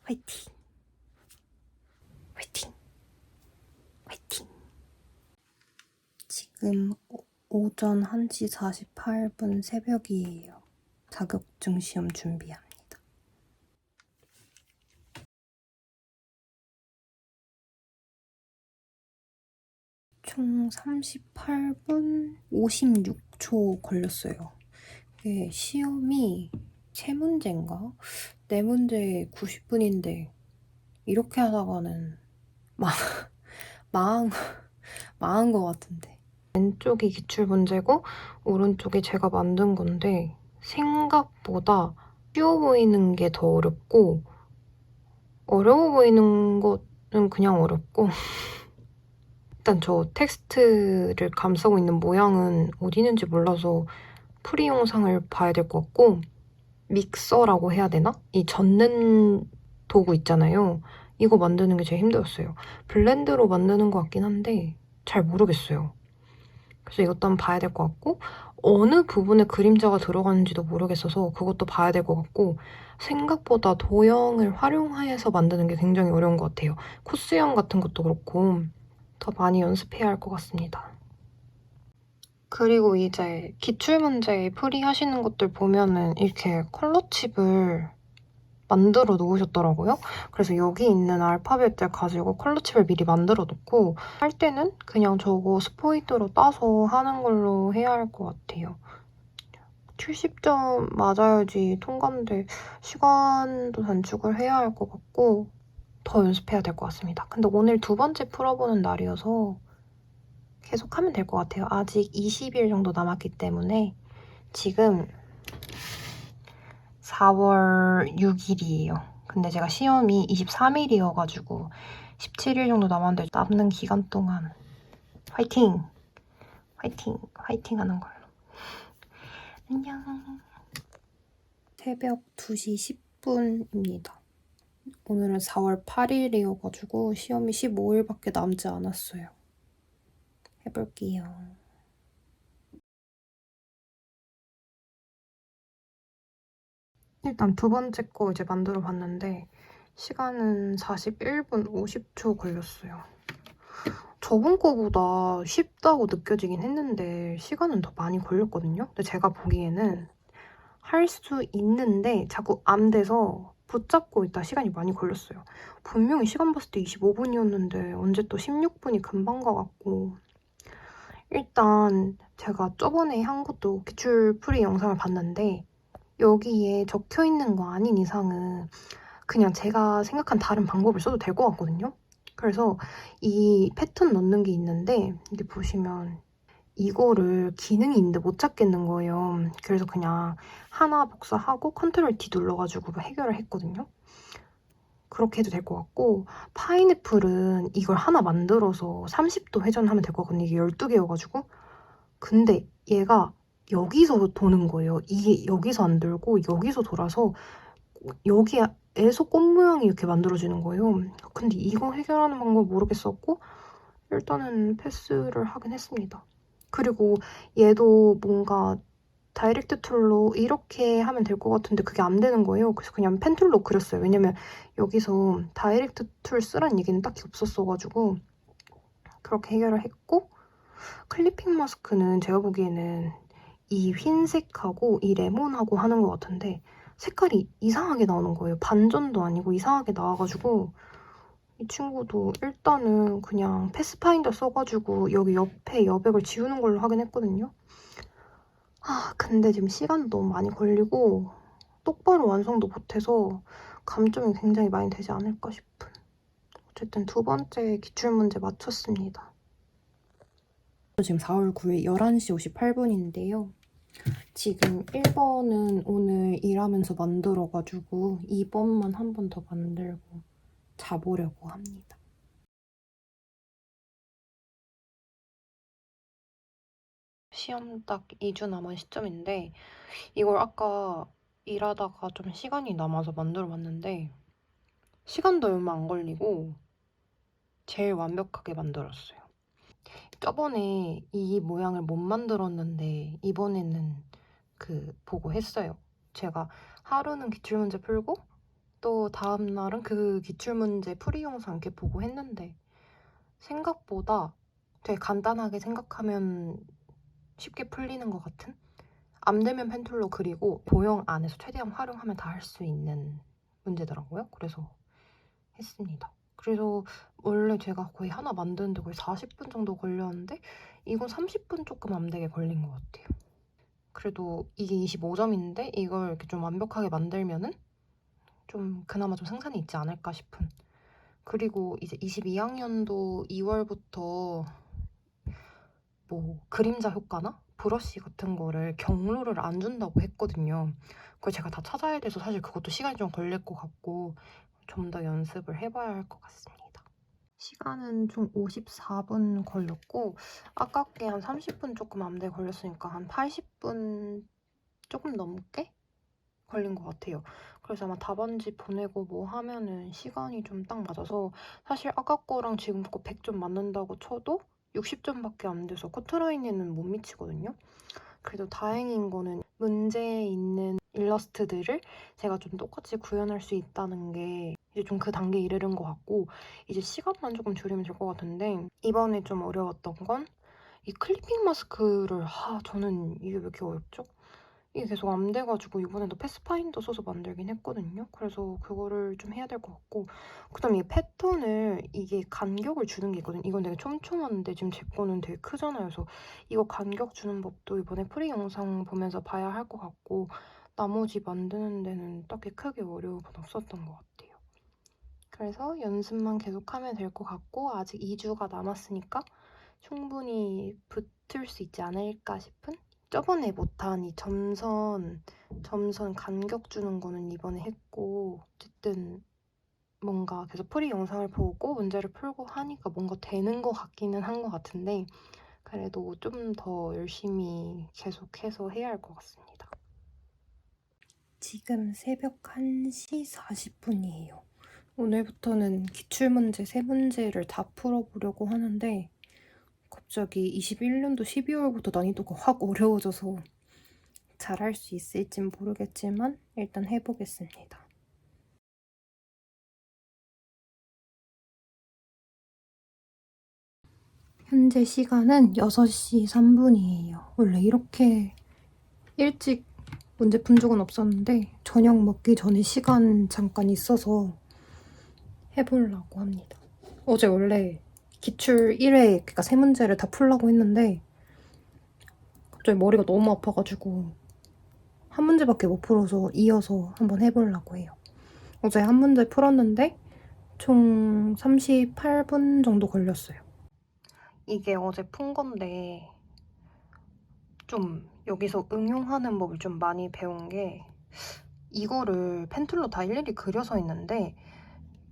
화이팅! 화이팅! 화이팅! 지금 오전 1시 48분 새벽이에요. 자격증 시험 준비합니다. 총 38분 56초 걸렸어요. 이게 시험이 3문제인가? 4문제 90분인데 이렇게 하다가는 망한 것 같은데. 왼쪽이 기출문제고 오른쪽이 제가 만든 건데 생각보다 쉬워 보이는 게 더 어렵고 어려워 보이는 것은 그냥 어렵고 일단 저 텍스트를 감싸고 있는 모양은 어디 있는지 몰라서 프리 영상을 봐야 될 것 같고 믹서라고 해야 되나? 이 젓는 도구 있잖아요. 이거 만드는 게 제일 힘들었어요. 블렌드로 만드는 것 같긴 한데 잘 모르겠어요. 그래서 이것도 한번 봐야 될 것 같고 어느 부분에 그림자가 들어가는지도 모르겠어서 그것도 봐야 될 것 같고 생각보다 도형을 활용해서 만드는 게 굉장히 어려운 것 같아요. 코스형 같은 것도 그렇고 더 많이 연습해야 할 것 같습니다. 그리고 이제 기출문제 풀이하시는 것들 보면은 이렇게 컬러칩을 만들어 놓으셨더라고요. 그래서 여기 있는 알파벳들 가지고 컬러칩을 미리 만들어 놓고 할 때는 그냥 저거 스포이드로 따서 하는 걸로 해야 할 것 같아요. 70점 맞아야지 통과인데 시간도 단축을 해야 할 것 같고 더 연습해야 될 것 같습니다. 근데 오늘 2번째 풀어보는 날이어서 계속 하면 될 것 같아요. 아직 20일 정도 남았기 때문에 지금 4월 6일이에요. 근데 제가 시험이 23일이어가지고 17일 정도 남았는데 남는 기간 동안 화이팅! 화이팅! 화이팅 하는 걸로. 안녕! 새벽 2시 10분입니다. 오늘은 4월 8일이어가지고 시험이 15일밖에 남지 않았어요. 해볼게요. 일단 2번째 거 이제 만들어 봤는데 시간은 41분 50초 걸렸어요. 저번 거보다 쉽다고 느껴지긴 했는데 시간은 더 많이 걸렸거든요? 근데 제가 보기에는 할 수 있는데 자꾸 안 돼서 붙잡고 있다 시간이 많이 걸렸어요. 분명히 시간 봤을 때 25분이었는데 언제 또 16분이 금방 가갖고 일단 제가 저번에 한 것도 기출풀이 영상을 봤는데 여기에 적혀있는 거 아닌 이상은 그냥 제가 생각한 다른 방법을 써도 될 것 같거든요? 그래서 이 패턴 넣는 게 있는데 여기 보시면 이거를 기능이 있는데 못 찾겠는 거예요. 그래서 그냥 하나 복사하고 컨트롤 D 눌러가지고 해결을 했거든요. 그렇게 해도 될 것 같고 파인애플은 이걸 하나 만들어서 30도 회전하면 될 것 같거든요. 이게 12개여가지고 근데 얘가 여기서 도는 거예요. 이게 여기서 안 돌고 여기서 돌아서 여기에서 꽃 모양이 이렇게 만들어지는 거예요. 근데 이거 해결하는 방법 모르겠었고 일단은 패스를 하긴 했습니다. 그리고 얘도 뭔가 다이렉트 툴로 이렇게 하면 될 것 같은데 그게 안 되는 거예요. 그래서 그냥 펜툴로 그렸어요. 왜냐면 여기서 다이렉트 툴 쓰란 얘기는 딱히 없었어가지고 그렇게 해결을 했고 클리핑 마스크는 제가 보기에는 이 흰색하고 이 레몬하고 하는 것 같은데 색깔이 이상하게 나오는 거예요. 반전도 아니고 이상하게 나와가지고 이 친구도 일단은 그냥 패스파인더 써가지고 여기 옆에 여백을 지우는 걸로 하긴 했거든요. 근데 지금 시간도 너무 많이 걸리고 똑바로 완성도 못해서 감점이 굉장히 많이 되지 않을까 싶은. 어쨌든 2번째 기출문제 맞췄습니다. 지금 4월 9일 11시 58분인데요. 지금 1번은 오늘 일하면서 만들어가지고 2번만 한 번 더 만들고 자보려고 합니다. 시험 딱 2주 남은 시점인데 이걸 아까 일하다가 좀 시간이 남아서 만들어봤는데 시간도 얼마 안 걸리고 제일 완벽하게 만들었어요. 저번에 이 모양을 못 만들었는데 이번에는 보고 했어요. 제가 하루는 기출문제 풀고 또 다음날은 그 기출문제 풀이 영상 이렇게 보고 했는데 생각보다 되게 간단하게 생각하면 쉽게 풀리는 것 같은? 암되면 펜툴로 그리고 도형 안에서 최대한 활용하면 다 할 수 있는 문제더라고요. 그래서 했습니다. 그래서 원래 제가 거의 하나 만드는데 거의 40분 정도 걸렸는데 이건 30분 조금 안 되게 걸린 것 같아요. 그래도 이게 25점인데 이걸 이렇게 좀 완벽하게 만들면은 좀 그나마 좀 승산이 있지 않을까 싶은. 그리고 이제 22학년도 2월부터 뭐 그림자 효과나 브러쉬 같은 거를 경로를 안 준다고 했거든요. 그걸 제가 다 찾아야 돼서 사실 그것도 시간이 좀 걸릴 것 같고 좀 더 연습을 해봐야 할 것 같습니다. 시간은 총 54분 걸렸고 아깝게 한 30분 조금 안 돼 걸렸으니까 한 80분 조금 넘게 걸린 것 같아요. 그래서 아마 답안지 보내고 뭐 하면은 시간이 좀 딱 맞아서 사실 아까 거랑 지금 거 100점 맞는다고 쳐도 60점밖에 안 돼서 커트라인에는 못 미치거든요. 그래도 다행인 거는 문제에 있는 일러스트들을 제가 좀 똑같이 구현할 수 있다는 게 이제 좀 그 단계에 이르는 것 같고 이제 시간만 조금 줄이면 될 것 같은데 이번에 좀 어려웠던 건 이 클리핑 마스크를 저는 이게 왜 이렇게 어렵죠? 이게 계속 안 돼가지고 이번에도 패스파인더 써서 만들긴 했거든요. 그래서 그거를 좀 해야 될 것 같고 그다음에 이 패턴을 이게 간격을 주는 게 있거든요. 이건 되게 촘촘한데 지금 제 거는 되게 크잖아요. 그래서 이거 간격 주는 법도 이번에 프리 영상 보면서 봐야 할 것 같고 나머지 만드는 데는 딱히 크게 어려움은 없었던 것 같아요. 그래서 연습만 계속하면 될 것 같고 아직 2주가 남았으니까 충분히 붙을 수 있지 않을까 싶은? 저번에 못한 이 점선 간격 주는 거는 이번에 했고 어쨌든 뭔가 계속 프리 영상을 보고 문제를 풀고 하니까 뭔가 되는 것 같기는 한 것 같은데 그래도 좀 더 열심히 계속해서 해야 할 것 같습니다. 지금 새벽 1시 40분이에요. 오늘부터는 기출문제 3문제를 다 풀어보려고 하는데 갑자기 21년도 12월부터 난이도가 확 어려워져서 잘할 수 있을진 모르겠지만 일단 해보겠습니다. 현재 시간은 6시 3분이에요. 원래 이렇게 일찍 문제 푼 적은 없었는데 저녁 먹기 전에 시간 잠깐 있어서 해보려고 합니다. 어제 원래 기출 1회 그러니까 3문제를 다 풀려고 했는데 갑자기 머리가 너무 아파가지고 한 문제밖에 못 풀어서 이어서 한번 해보려고 해요. 어제 한 문제 풀었는데 총 38분 정도 걸렸어요. 이게 어제 푼 건데 좀 여기서 응용하는 법을 좀 많이 배운 게 이거를 펜툴로 다 일일이 그려서 했는데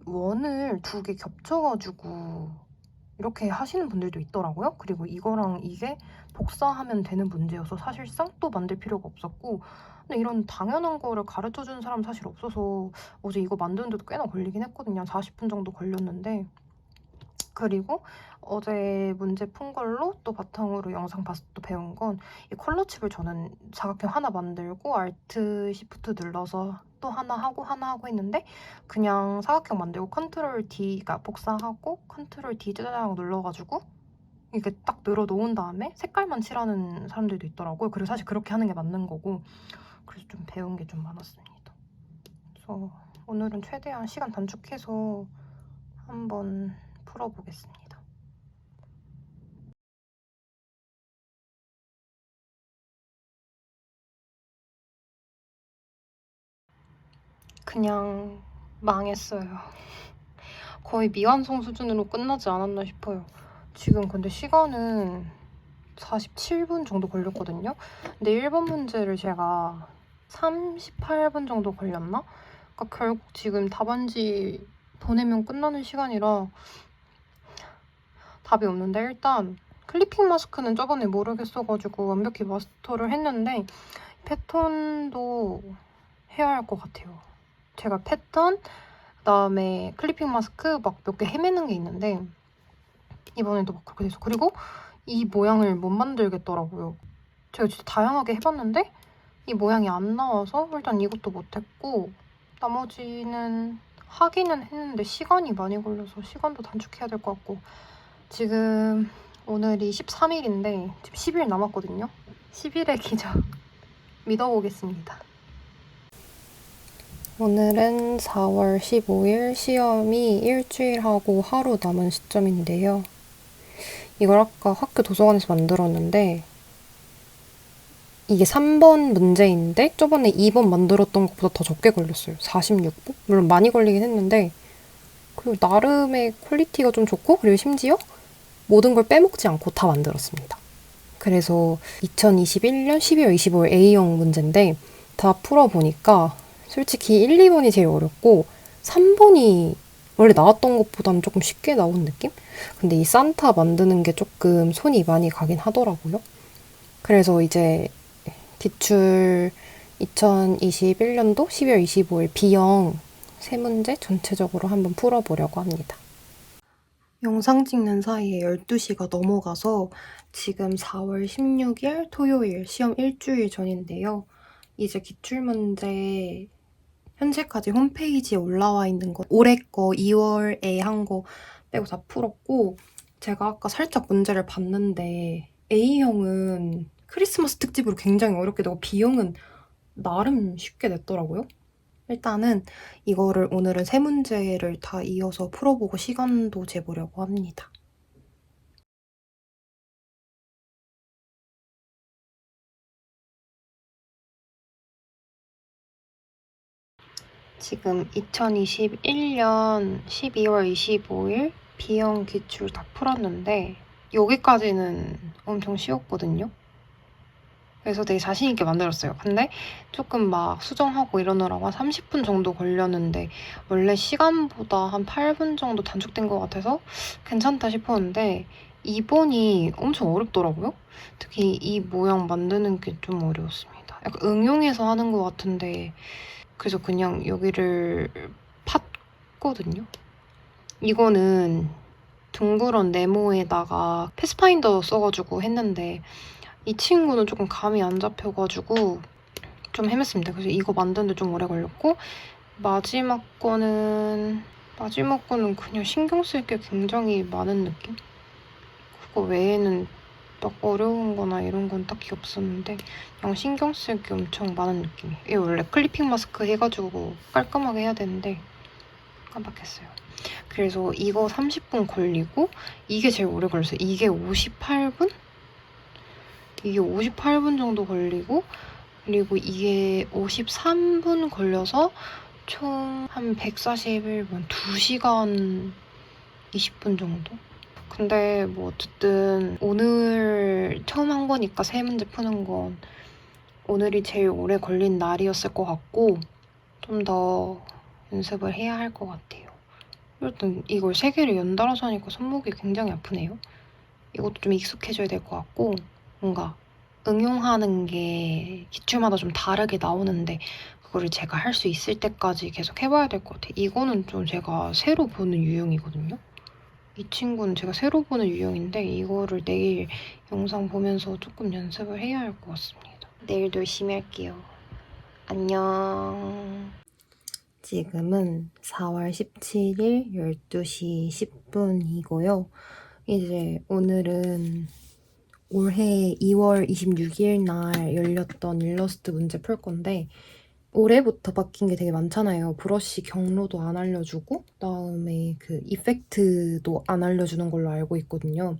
원을 2개 겹쳐가지고 이렇게 하시는 분들도 있더라고요. 그리고 이거랑 이게 복사하면 되는 문제여서 사실상 또 만들 필요가 없었고 근데 이런 당연한 거를 가르쳐주는 사람 사실 없어서 어제 이거 만드는데도 꽤나 걸리긴 했거든요. 한 40분 정도 걸렸는데 그리고 어제 문제 푼 걸로 또 바탕으로 영상 봐서 또 배운 건 이 컬러칩을 저는 사각형 하나 만들고 알트 시프트 눌러서 또 하나 하고 했는데 그냥 사각형 만들고 컨트롤 D가 복사하고 컨트롤 D 짜장 눌러가지고 이게 딱 늘어 놓은 다음에 색깔만 칠하는 사람들도 있더라고요. 그리고 사실 그렇게 하는 게 맞는 거고 그래서 좀 배운 게 좀 많았습니다. 그래서 오늘은 최대한 시간 단축해서 한번 풀어보겠습니다. 그냥 망했어요. 거의 미완성 수준으로 끝나지 않았나 싶어요. 지금 근데 시간은 47분 정도 걸렸거든요. 근데 1번 문제를 제가 38분 정도 걸렸나? 그러니까 결국 지금 답안지 보내면 끝나는 시간이라 답이 없는데 일단 클리핑 마스크는 저번에 모르겠어가지고 완벽히 마스터를 했는데 패턴도 해야 할 것 같아요. 제가 패턴, 그다음에 클리핑 마스크 막 몇 개 헤매는 게 있는데 이번에도 막 그렇게 돼서 그리고 이 모양을 못 만들겠더라고요. 제가 진짜 다양하게 해봤는데 이 모양이 안 나와서 일단 이것도 못했고 나머지는 하기는 했는데 시간이 많이 걸려서 시간도 단축해야 될 것 같고 지금 오늘이 13일인데 지금 10일 남았거든요. 10일의 기적 믿어보겠습니다. 오늘은 4월 15일 시험이 일주일하고 하루 남은 시점인데요. 이걸 아까 학교 도서관에서 만들었는데 이게 3번 문제인데 저번에 2번 만들었던 것보다 더 적게 걸렸어요. 46분? 물론 많이 걸리긴 했는데 그리고 나름의 퀄리티가 좀 좋고 그리고 심지어 모든 걸 빼먹지 않고 다 만들었습니다. 그래서 2021년 12월 25일 A형 문제인데 다 풀어보니까 솔직히 1, 2번이 제일 어렵고 3번이 원래 나왔던 것보다는 조금 쉽게 나온 느낌? 근데 이 산타 만드는 게 조금 손이 많이 가긴 하더라고요. 그래서 이제 기출 2021년도 12월 25일 B형 세 문제 전체적으로 한번 풀어보려고 합니다. 영상 찍는 사이에 12시가 넘어가서 지금 4월 16일 토요일 시험 일주일 전인데요. 이제 기출문제 현재까지 홈페이지에 올라와 있는 거 올해 거 2월에 한 거 빼고 다 풀었고 제가 아까 살짝 문제를 봤는데 A형은 크리스마스 특집으로 굉장히 어렵게 되고 B형은 나름 쉽게 냈더라고요. 일단은 이거를 오늘은 세 문제를 다 이어서 풀어보고 시간도 재보려고 합니다. 지금 2021년 12월 25일 B형 기출 다 풀었는데 여기까지는 엄청 쉬웠거든요. 그래서 되게 자신 있게 만들었어요. 근데 조금 막 수정하고 이러느라고 한 30분 정도 걸렸는데 원래 시간보다 한 8분 정도 단축된 것 같아서 괜찮다 싶었는데 2번이 엄청 어렵더라고요. 특히 이 모양 만드는 게 좀 어려웠습니다. 약간 응용해서 하는 것 같은데 그래서 그냥 여기를 팠거든요. 이거는 둥그런 네모에다가 패스파인더 써가지고 했는데 이 친구는 조금 감이 안 잡혀가지고 좀 헤맸습니다. 그래서 이거 만드는데 좀 오래 걸렸고 마지막 거는 그냥 신경 쓸 게 굉장히 많은 느낌? 그거 외에는 막 어려운 거나 이런 건 딱히 없었는데 그냥 신경 쓸 게 엄청 많은 느낌이에요. 이게 원래 클리핑 마스크 해가지고 깔끔하게 해야 되는데 깜빡했어요. 그래서 이거 30분 걸리고 이게 제일 오래 걸렸어요. 이게 58분? 이게 58분 정도 걸리고 그리고 이게 53분 걸려서 총 한 141분, 2시간 20분 정도? 근데 뭐 어쨌든 오늘 처음 한 거니까 세 문제 푸는 건 오늘이 제일 오래 걸린 날이었을 것 같고 좀 더 연습을 해야 할 것 같아요. 일단 이걸 세 개를 연달아서 하니까 손목이 굉장히 아프네요. 이것도 좀 익숙해져야 될 것 같고 뭔가 응용하는 게 기출마다 좀 다르게 나오는데 그거를 제가 할 수 있을 때까지 계속 해봐야 될 것 같아요. 이거는 좀 제가 새로 보는 유형이거든요. 이 친구는 제가 새로 보는 유형인데 이거를 내일 영상 보면서 조금 연습을 해야 할 것 같습니다. 내일도 열심히 할게요. 안녕. 지금은 4월 17일 12시 10분이고요. 이제 오늘은 올해 2월 26일 날 열렸던 일러스트 문제 풀 건데 올해부터 바뀐 게 되게 많잖아요. 브러쉬 경로도 안 알려주고 그다음에 그 이펙트도 안 알려주는 걸로 알고 있거든요.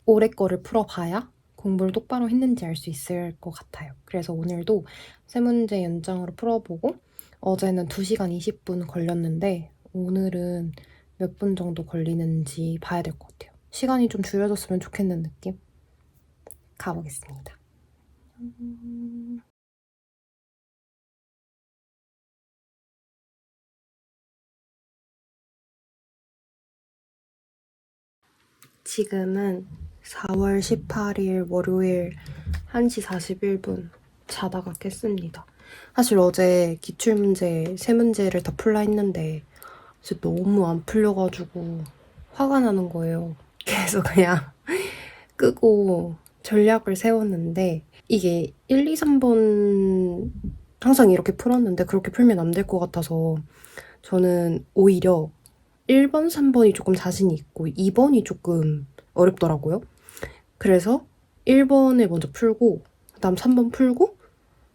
올해 거를 풀어봐야 공부를 똑바로 했는지 알 수 있을 것 같아요. 그래서 오늘도 세 문제 연장으로 풀어보고 어제는 2시간 20분 걸렸는데 오늘은 몇 분 정도 걸리는지 봐야 될 것 같아요. 시간이 좀 줄여졌으면 좋겠는 느낌? 가보겠습니다. 지금은 4월 18일 월요일 1시 41분 자다가 깼습니다. 사실 어제 기출문제 3문제를 다 풀라 했는데 진짜 너무 안 풀려가지고 화가 나는 거예요. 그래서 그냥 끄고 전략을 세웠는데 이게 1, 2, 3번 항상 이렇게 풀었는데 그렇게 풀면 안 될 것 같아서 저는 오히려 1번, 3번이 조금 자신이 있고 2번이 조금 어렵더라고요. 그래서 1번을 먼저 풀고 그다음 3번 풀고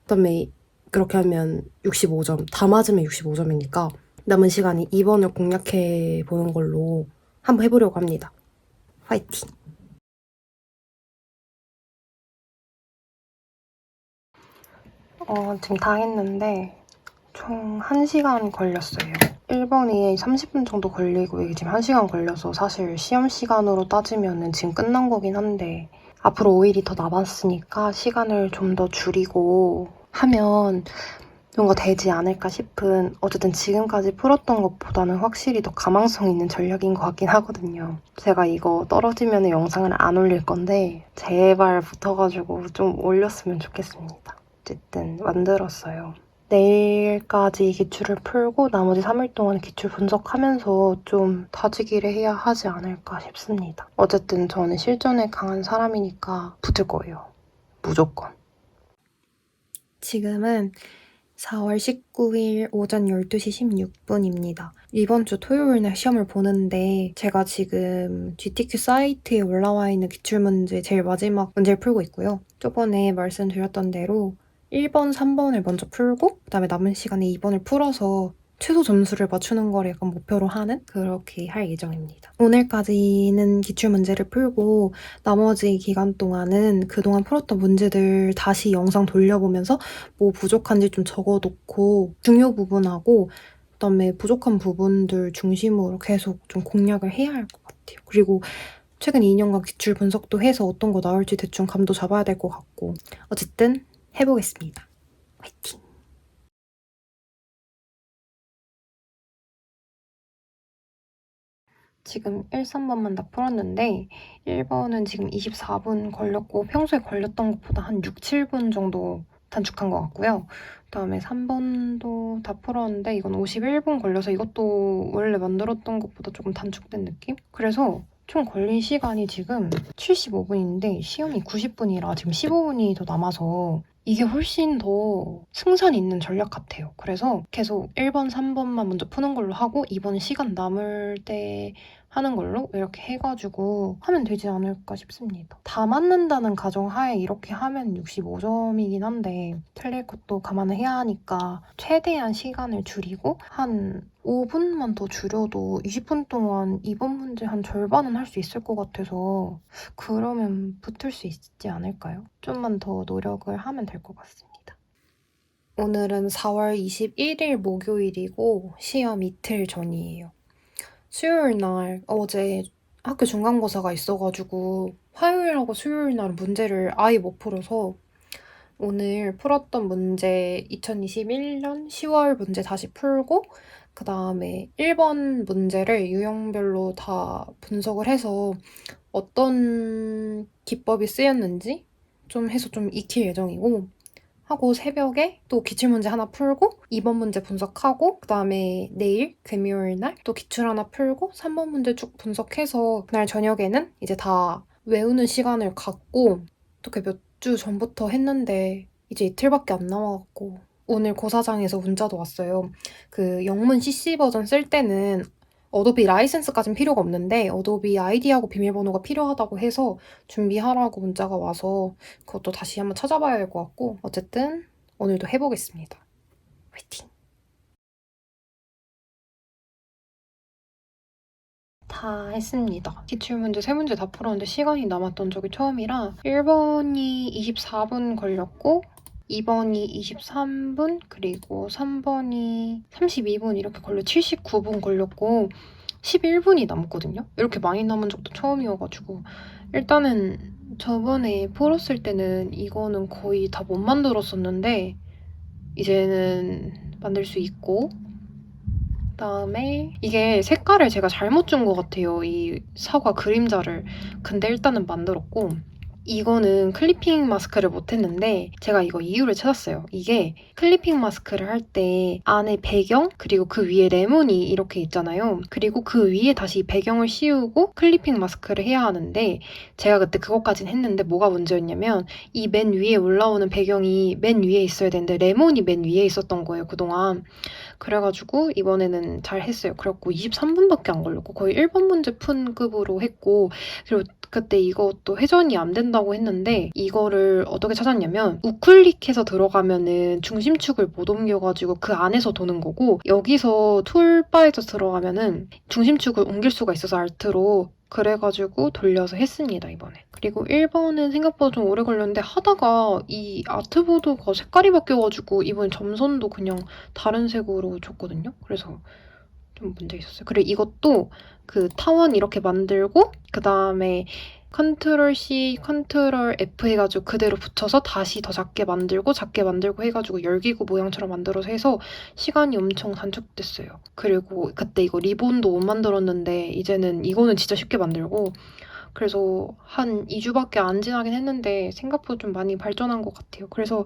그다음에 그렇게 하면 65점, 다 맞으면 65점이니까 남은 시간이 2번을 공략해 보는 걸로 한번 해보려고 합니다. 화이팅! 지금 다 했는데 총 1시간 걸렸어요. 1번이 30분 정도 걸리고 이게 지금 1시간 걸려서 사실 시험 시간으로 따지면 지금 끝난 거긴 한데 앞으로 5일이 더 남았으니까 시간을 좀 더 줄이고 하면 뭔가 되지 않을까 싶은, 어쨌든 지금까지 풀었던 것보다는 확실히 더 가망성 있는 전략인 것 같긴 하거든요. 제가 이거 떨어지면 영상을 안 올릴 건데 제발 붙어가지고 좀 올렸으면 좋겠습니다. 어쨌든 만들었어요. 내일까지 기출을 풀고 나머지 3일 동안 기출 분석하면서 좀 다지기를 해야 하지 않을까 싶습니다. 어쨌든 저는 실전에 강한 사람이니까 붙을 거예요. 무조건. 지금은 4월 19일 오전 12시 16분입니다. 이번 주 토요일 날 시험을 보는데 제가 지금 GTQ 사이트에 올라와 있는 기출문제 제일 마지막 문제를 풀고 있고요. 저번에 말씀드렸던 대로 1번, 3번을 먼저 풀고 그다음에 남은 시간에 2번을 풀어서 최소 점수를 맞추는 걸 약간 목표로 하는 그렇게 할 예정입니다. 오늘까지는 기출문제를 풀고 나머지 기간 동안은 그동안 풀었던 문제들 다시 영상 돌려보면서 뭐 부족한지 좀 적어놓고 중요 부분하고 그다음에 부족한 부분들 중심으로 계속 좀 공략을 해야 할 것 같아요. 그리고 최근 2년간 기출 분석도 해서 어떤 거 나올지 대충 감도 잡아야 될 것 같고 어쨌든 해보겠습니다. 화이팅! 지금 1, 3번만 다 풀었는데 1번은 지금 24분 걸렸고 평소에 걸렸던 것보다 한 6, 7분 정도 단축한 것 같고요. 그다음에 3번도 다 풀었는데 이건 51분 걸려서 이것도 원래 만들었던 것보다 조금 단축된 느낌? 그래서 총 걸린 시간이 지금 75분인데 시험이 90분이라 지금 15분이 더 남아서 이게 훨씬 더 승산 있는 전략 같아요. 그래서 계속 1번, 3번만 먼저 푸는 걸로 하고 2번 시간 남을 때 하는 걸로 이렇게 해가지고 하면 되지 않을까 싶습니다. 다 맞는다는 가정하에 이렇게 하면 65점이긴 한데 틀릴 것도 감안을 해야 하니까 최대한 시간을 줄이고 한 5분만 더 줄여도 20분 동안 이번 문제 한 절반은 할 수 있을 것 같아서 그러면 붙을 수 있지 않을까요? 좀만 더 노력을 하면 될 것 같습니다. 오늘은 4월 21일 목요일이고 시험 이틀 전이에요. 수요일 날 어제 학교 중간고사가 있어가지고 화요일하고 수요일 날 문제를 아예 못 풀어서 오늘 풀었던 문제 2021년 10월 문제 다시 풀고 그 다음에 1번 문제를 유형별로 다 분석을 해서 어떤 기법이 쓰였는지 좀 해서 좀 익힐 예정이고 하고 새벽에 또 기출문제 하나 풀고 2번 문제 분석하고 그 다음에 내일 금요일 날 또 기출 하나 풀고 3번 문제 쭉 분석해서 그날 저녁에는 이제 다 외우는 시간을 갖고 어떻게 몇 주 전부터 했는데 이제 이틀밖에 안 남아갖고 오늘 고사장에서 문자도 왔어요. 그 영문 CC 버전 쓸 때는 어도비 라이센스까진 필요가 없는데 어도비 아이디하고 비밀번호가 필요하다고 해서 준비하라고 문자가 와서 그것도 다시 한번 찾아봐야 될 것 같고 어쨌든 오늘도 해보겠습니다. 화이팅! 다 했습니다. 기출문제 3문제 다 풀었는데 시간이 남았던 적이 처음이라 1번이 24분 걸렸고 2번이 23분 그리고 3번이 32분 이렇게 걸려 79분 걸렸고 11분이 남았거든요. 이렇게 많이 남은 적도 처음이어가지고 일단은 저번에 풀었을 때는 이거는 거의 다 못 만들었었는데 이제는 만들 수 있고 그다음에 이게 색깔을 제가 잘못 준 것 같아요. 이 사과 그림자를. 근데 일단은 만들었고 이거는 클리핑 마스크를 못했는데 제가 이거 이유를 찾았어요. 이게 클리핑 마스크를 할 때 안에 배경 그리고 그 위에 레몬이 이렇게 있잖아요. 그리고 그 위에 다시 배경을 씌우고 클리핑 마스크를 해야 하는데 제가 그때 그것까진 했는데 뭐가 문제였냐면 이 맨 위에 올라오는 배경이 맨 위에 있어야 되는데 레몬이 맨 위에 있었던 거예요, 그동안. 그래가지고 이번에는 잘 했어요. 그래갖고 23분밖에 안 걸렸고 거의 1번 문제 푼 급으로 했고 그리고 그때 이것도 회전이 안 된다고 했는데 이거를 어떻게 찾았냐면 우클릭해서 들어가면은 중심축을 못 옮겨가지고 그 안에서 도는 거고 여기서 툴바에서 들어가면은 중심축을 옮길 수가 있어서 알트로 그래가지고 돌려서 했습니다, 이번에. 그리고 1번은 생각보다 좀 오래 걸렸는데 하다가 이 아트보드가 색깔이 바뀌어가지고 이번 점선도 그냥 다른 색으로 줬거든요. 그래서 좀 문제 있었어요. 그리고 이것도 그 타원 이렇게 만들고 그 다음에 컨트롤 C, 컨트롤 F 해가지고 그대로 붙여서 다시 더 작게 만들고 해가지고 열기구 모양처럼 만들어서 해서 시간이 엄청 단축됐어요. 그리고 그때 이거 리본도 못 만들었는데 이제는 이거는 진짜 쉽게 만들고 그래서 한 2주밖에 안 지나긴 했는데 생각보다 좀 많이 발전한 것 같아요. 그래서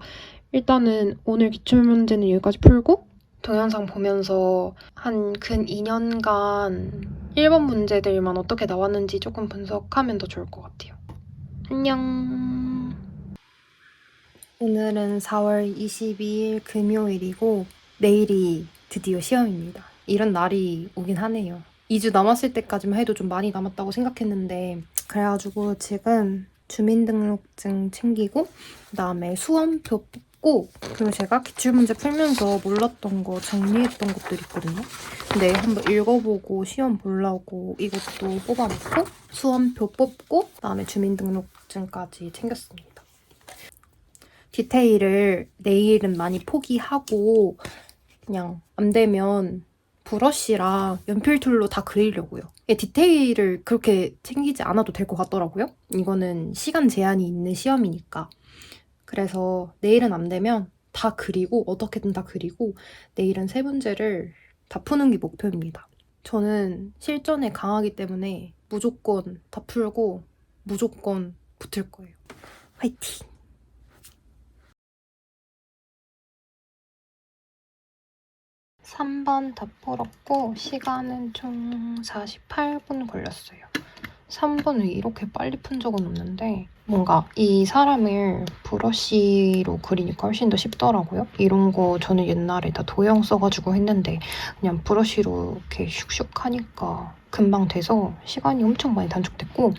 일단은 오늘 기출문제는 여기까지 풀고 동영상 보면서 한 근 2년간 1번 문제들만 어떻게 나왔는지 조금 분석하면 더 좋을 것 같아요. 안녕. 오늘은 4월 22일 금요일이고 내일이 드디어 시험입니다. 이런 날이 오긴 하네요. 2주 남았을 때까지만 해도 좀 많이 남았다고 생각했는데 그래가지고 지금 주민등록증 챙기고 그다음에 수험표 뽑고 그리고 제가 기출문제 풀면서 몰랐던 거 정리했던 것들 있거든요. 근데 한번 읽어보고 시험 보려고 이것도 뽑아놓고 수험표 뽑고 그다음에 주민등록증까지 챙겼습니다. 디테일을 내일은 많이 포기하고 그냥 안 되면 브러쉬랑 연필 툴로 다 그리려고요. 디테일을 그렇게 챙기지 않아도 될 것 같더라고요. 이거는 시간 제한이 있는 시험이니까. 그래서 내일은 안 되면 다 그리고 어떻게든 다 그리고 내일은 3문제를 다 푸는 게 목표입니다. 저는 실전에 강하기 때문에 무조건 다 풀고 무조건 붙을 거예요. 화이팅! 3번 다 풀었고 시간은 총 48분 걸렸어요. 3번 왜 이렇게 빨리 푼 적은 없는데 뭔가 이 사람을 브러쉬로 그리니까 훨씬 더 쉽더라고요. 이런 거 저는 옛날에 다 도형 써가지고 했는데 그냥 브러쉬로 이렇게 슉슉 하니까 금방 돼서 시간이 엄청 많이 단축됐고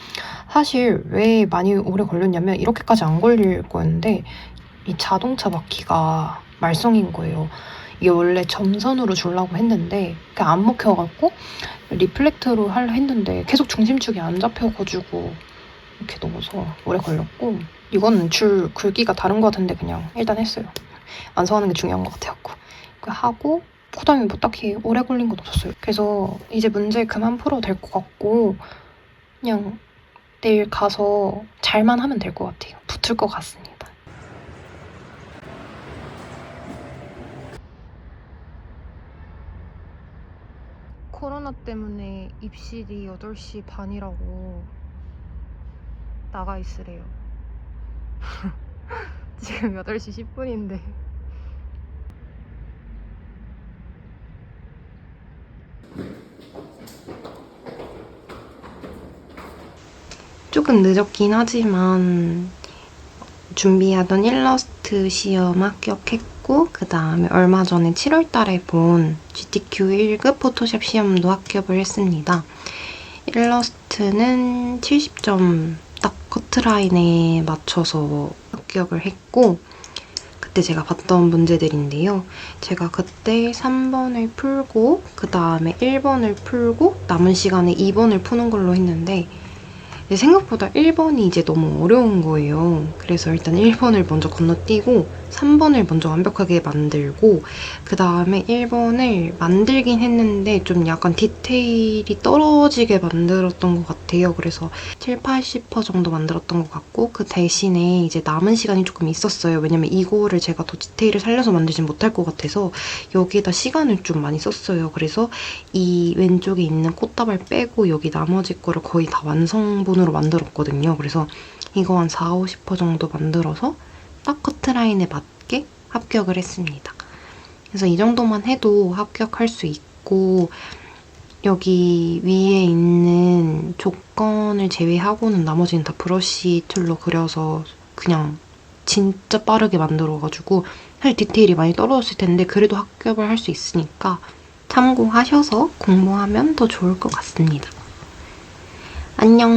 사실 왜 많이 오래 걸렸냐면 이렇게까지 안 걸릴 거였는데 이 자동차 바퀴가 말썽인 거예요. 이게 원래 점선으로 주려고 했는데 그게 안 먹혀갖고 리플렉트로 하려 했는데 계속 중심축이 안 잡혀가지고 이렇게 넣어서 오래 걸렸고 이거는 줄 굵기가 다른 것 같은데 그냥 일단 했어요. 완성하는 게 중요한 것 같아갖고 하고 그다음에 뭐 딱히 오래 걸린 건 없었어요. 그래서 이제 문제 그만 풀어도 될 것 같고 그냥 내일 가서 잘만 하면 될 것 같아요. 붙을 것 같습니다. 코로나 때문에 입실이 8시 반이라고 나가 있으래요. 지금 8시 10분인데. 조금 늦었긴 하지만 준비하던 일러스트 시험 합격했고 그 다음에 얼마 전에 7월 달에 본 GTQ 1급 포토샵 시험도 합격을 했습니다. 일러스트는 70점 딱 커트라인에 맞춰서 합격을 했고 그때 제가 봤던 문제들인데요. 제가 그때 3번을 풀고 그 다음에 1번을 풀고 남은 시간에 2번을 푸는 걸로 했는데 생각보다 1번이 이제 너무 어려운 거예요. 그래서 일단 1번을 먼저 건너뛰고 3번을 먼저 완벽하게 만들고 그 다음에 1번을 만들긴 했는데 좀 약간 디테일이 떨어지게 만들었던 것 같아요. 그래서 7, 80% 정도 만들었던 것 같고 그 대신에 이제 남은 시간이 조금 있었어요. 왜냐면 이거를 제가 더 디테일을 살려서 만들진 못할 것 같아서 여기다 시간을 좀 많이 썼어요. 그래서 이 왼쪽에 있는 꽃다발 빼고 여기 나머지 거를 거의 다 완성본으로 만들었거든요. 그래서 이거 한 4, 50% 정도 만들어서 딱 커트라인에 맞게 합격을 했습니다. 그래서 이 정도만 해도 합격할 수 있고 여기 위에 있는 조건을 제외하고는 나머지는 다 브러쉬 툴로 그려서 그냥 진짜 빠르게 만들어가지고 사실 디테일이 많이 떨어졌을 텐데 그래도 합격을 할 수 있으니까 참고하셔서 공부하면 더 좋을 것 같습니다. 안녕.